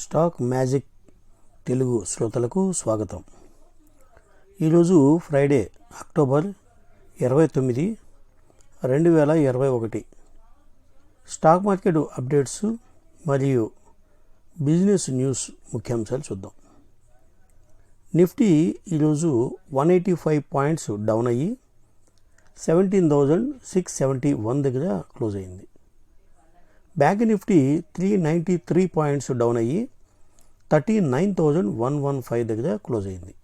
Stock magic Telugu శ్రోతలకు స్వాగతం. ఈరోజు Friday October 29, 2021 stock market updates మరియు బిజినెస్ న్యూస్ ముఖ్యాంశాలు చూద్దాం. నిఫ్టీ ఈరోజు 185 పాయింట్స్ డౌన్ అయ్యి 17,671 దగ్గర క్లోజ్ అయింది. బ్యాంక్ నిఫ్టీ 393 పాయింట్స్ డౌన్ అయ్యి 39,115 దగ్గర క్లోజ్ అయింది.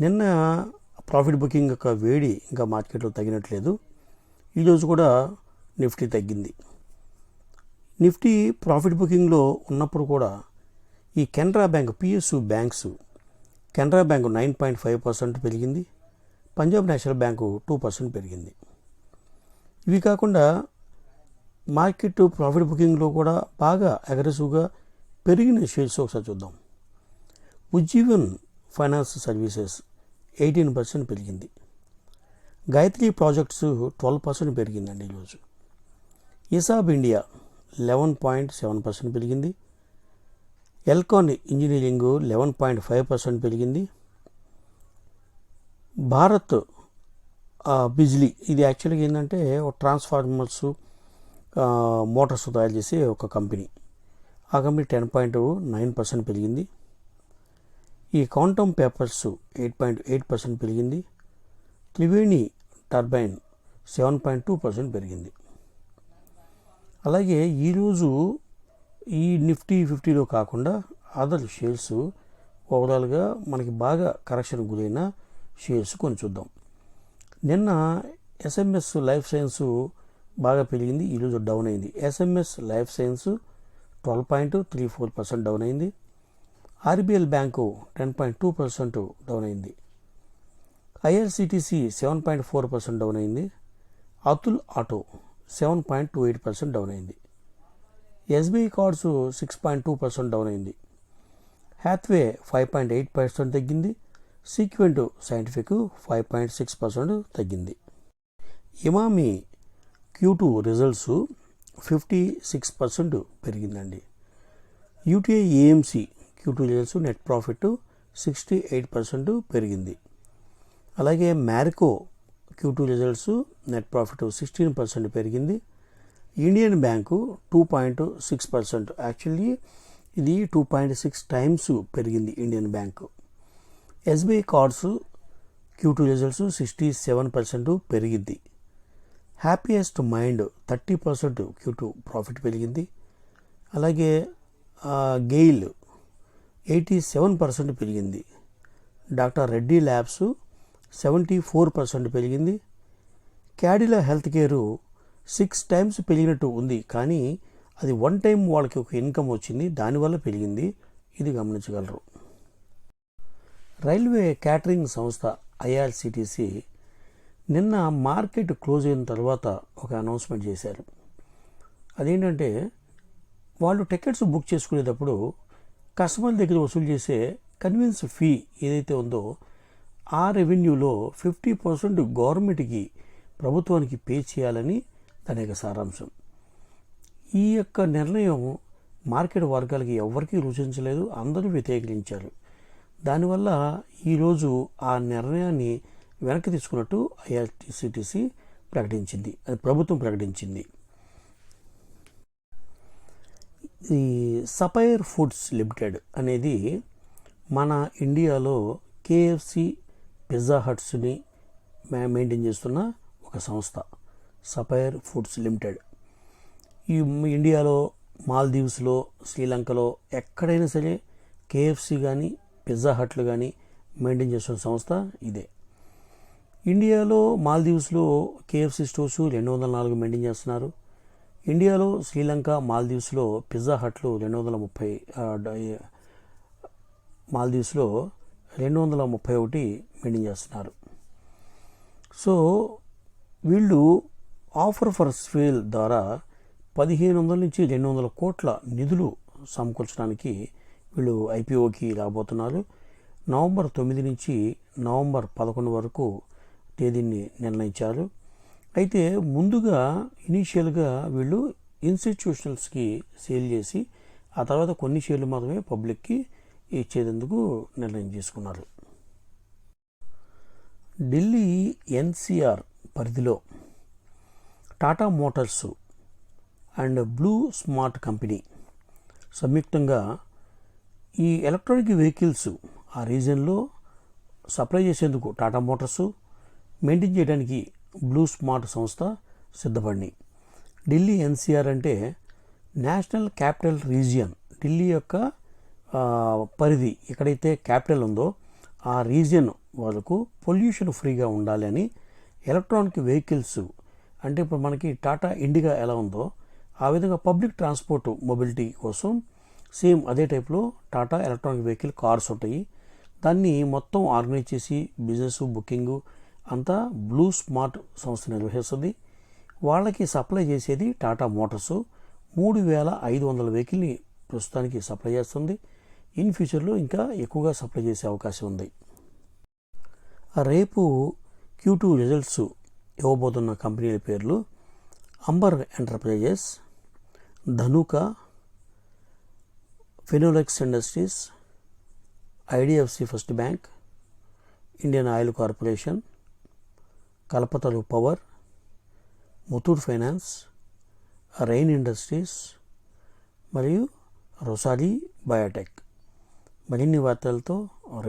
నిన్న ప్రాఫిట్ బుకింగ్ యొక్క వేడి ఇంకా మార్కెట్లో తగ్గినట్లేదు. ఈరోజు కూడా నిఫ్టీ తగ్గింది. నిఫ్టీ ప్రాఫిట్ బుకింగ్లో ఉన్నప్పుడు కూడా ఈ Canara bank PSU banks Canara bank 9.5% పెరిగింది. పంజాబ్ నేషనల్ బ్యాంకు 2% పెరిగింది. ఇవి కాకుండా మార్కెట్ ప్రాఫిట్ బుకింగ్లో కూడా బాగా అగ్రెసివ్గా పెరిగిన షేర్స్ ఒకసారి చూద్దాం. ఉజ్జీవన్ ఫైనాన్స్ సర్వీసెస్ 18% పెరిగింది. గాయత్రి ప్రాజెక్ట్స్ 12% పెరిగిందండి ఈరోజు. ఇసాబ్ ఇండియా 11.7% పెరిగింది. ఎల్కాన్ ఇంజనీరింగ్ 11.5% పెరిగింది. భారత్ బిజ్లీ ఇది యాక్చువల్గా ఏంటంటే ట్రాన్స్ఫార్మర్స్ మోటార్స్ తయారు చేసే ఒక కంపెనీ. ఆ కంపెనీ 10.9% పెరిగింది. ఈ క్వాంటమ్ పేపర్స్ 8.8% పెరిగింది. త్రివేణి టర్బైన్ 7.2% పెరిగింది. అలాగే ఈరోజు ఈ నిఫ్టీ 50లో కాకుండా అదర్ షేర్స్ ఓవరాల్గా మనకి బాగా కరెక్షన్ గురైన షేర్స్ కొన్ని చూద్దాం. నిన్న ఎస్ఎంఎస్ లైఫ్ సైన్స్ బాగా పెరిగింది, ఈరోజు డౌన్ అయింది. ఎస్ఎంఎస్ లైఫ్ సైన్స్ 12.34% డౌన్ అయింది. ఆర్బిఎల్ బ్యాంకు 10.2% డౌన్ అయింది. ఐఆర్సిటిసి 7.4% డౌన్ అయింది. అతుల్ ఆటో 7.28% డౌన్ అయింది. ఎస్బీఐ కార్డ్స్ 6.2% డౌన్ అయింది. హ్యాత్వే 5.8% తగ్గింది. సీక్వెంట్ సైంటిఫిక్ 5.6% తగ్గింది. ఇమామి Q2 రిజల్ట్స్ 56% పెరిగిందండి. UTI AMC Q2 results net profit 68% పెరిగింది. అలాగే Marico Q2 results net profit 16% పెరిగింది. ఇండియన్ బ్యాంకు 2.6%, యాక్చువల్లీ ఇది 2.6 టైమ్స్ పెరిగింది Indian bank. SBI cards Q2 results 67% పెరిగింది. హ్యాపీయెస్ట్ మైండ్ 30% Q2 ప్రాఫిట్ పెరిగింది. అలాగే గెయిల్ 87% పెరిగింది. డాక్టర్ రెడ్డి ల్యాబ్స్ 74% పెరిగింది. క్యాడిలా హెల్త్ కేరు 6 టైమ్స్ పెరిగినట్టు ఉంది, కానీ అది 1 టైం వాళ్ళకి ఒక ఇన్కమ్ వచ్చింది, దానివల్ల పెరిగింది. ఇది గమనించగలరు. రైల్వే క్యాటరింగ్ సంస్థ ఐఆర్సిటిసి నిన్న మార్కెట్ క్లోజ్ అయిన తర్వాత ఒక అనౌన్స్మెంట్ చేశారు. అదేంటంటే వాళ్ళు టికెట్స్ బుక్ చేసుకునేటప్పుడు కస్టమర్ దగ్గర వసూలు చేసే కన్వీన్స్ ఫీ ఏదైతే ఉందో ఆ రెవెన్యూలో 50% గవర్నమెంట్కి, ప్రభుత్వానికి పే చేయాలని దాని యొక్క సారాంశం. ఈ యొక్క నిర్ణయం మార్కెట్ వర్గాలకి ఎవరికీ రుచించలేదు, అందరూ వ్యతిరేకించారు. దానివల్ల ఈరోజు ఆ నిర్ణయాన్ని వెనక్కి తీసుకున్నట్టు ఐఆర్సిటిసి ప్రకటించింది, అది ప్రభుత్వం ప్రకటించింది. ఈ సపైర్ ఫుడ్స్ లిమిటెడ్ అనేది మన ఇండియాలో కేఎఫ్సి, పిజ్జా హట్స్ని మెయింటైన్ చేస్తున్న ఒక సంస్థ. సపైర్ ఫుడ్స్ లిమిటెడ్ ఈ ఇండియాలో మాల్దీవ్స్లో, శ్రీలంకలో ఎక్కడైనా సరే కేఎఫ్సి కానీ పిజ్జా హట్లు కానీ మెయింటైన్ చేస్తున్న సంస్థ ఇదే. ఇండియాలో మాల్దీవ్స్లో కేఎఫ్సి స్టోర్స్ 204 మెయింటైన్ చేస్తున్నారు. ఇండియాలో శ్రీలంక, మాల్దీవ్స్లో పిజ్జా హట్లు 230, మాల్దీవ్స్లో 231 మెయింటైన్ చేస్తున్నారు. సో వీళ్ళు ఆఫర్ ఫర్ సేల్ ద్వారా 1,500 నుంచి 200 కోట్ల నిధులు సమకూర్చడానికి వీళ్ళు ఐపీఓకి రాబోతున్నారు. నవంబర్ 9 నుంచి నవంబర్ 11 వరకు తేదీని నిర్ణయించారు. అయితే ముందుగా ఇనీషియల్గా వీళ్ళు ఇన్స్టిట్యూషనల్స్కి సేల్ చేసి ఆ తర్వాత కొన్ని షేర్లు మాత్రమే పబ్లిక్కి ఇచ్చేందుకు నిర్ణయం చేసుకున్నారు. ఢిల్లీ ఎన్సిఆర్ పరిధిలో Tata Motors and blue smart company సంయుక్తంగా ఈ ఎలక్ట్రానిక్ వెహికల్స్ ఆ రీజన్లో సప్లై చేసేందుకు టాటా మోటార్స్ మెయింటైన్ చేయడానికి బ్లూ స్మార్ట్ సంస్థ సిద్ధపడింది. ఢిల్లీ ఎన్సిఆర్ అంటే నేషనల్ క్యాపిటల్ రీజియన్. ఢిల్లీ యొక్క పరిధి ఎక్కడైతే క్యాపిటల్ ఉందో ఆ రీజియన్ వాళ్ళకు పొల్యూషన్ ఫ్రీగా ఉండాలి అని ఎలక్ట్రానిక్ వెహికల్స్ అంటే ఇప్పుడు మనకి టాటా ఇండిగా ఎలా ఉందో ఆ విధంగా పబ్లిక్ ట్రాన్స్పోర్ట్ మొబిలిటీ కోసం సేమ్ అదే టైప్లో టాటా ఎలక్ట్రానిక్ వెహికల్ కార్స్ ఉంటాయి. దాన్ని మొత్తం ఆర్గనైజ్ చేసి బిజినెస్ బుకింగ్ అంతా బ్లూ స్మార్ట్ సంస్థ నిర్వహిస్తుంది. వాళ్ళకి సప్లై చేసేది టాటా మోటార్స్ 3,500 వెహికల్ని ప్రస్తుతానికి సప్లై చేస్తుంది. ఇన్ ఫ్యూచర్లో ఇంకా ఎక్కువగా సప్లై చేసే అవకాశం ఉంది. రేపు Q2 రిజల్ట్స్ ఇవ్వబోతున్న కంపెనీల పేర్లు Amber Enterprises, Dhanuka, Finolex Industries, IDFC First Bank, Indian Oil Corporation, Kalpataru Power, Muthoot Finance, Rain Industries మరియు రొసారీ బయోటెక్. మరిన్ని వార్తలతో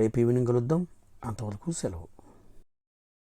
రేపు ఈవినింగ్ కలుద్దాం. అంతవరకు సెలవు.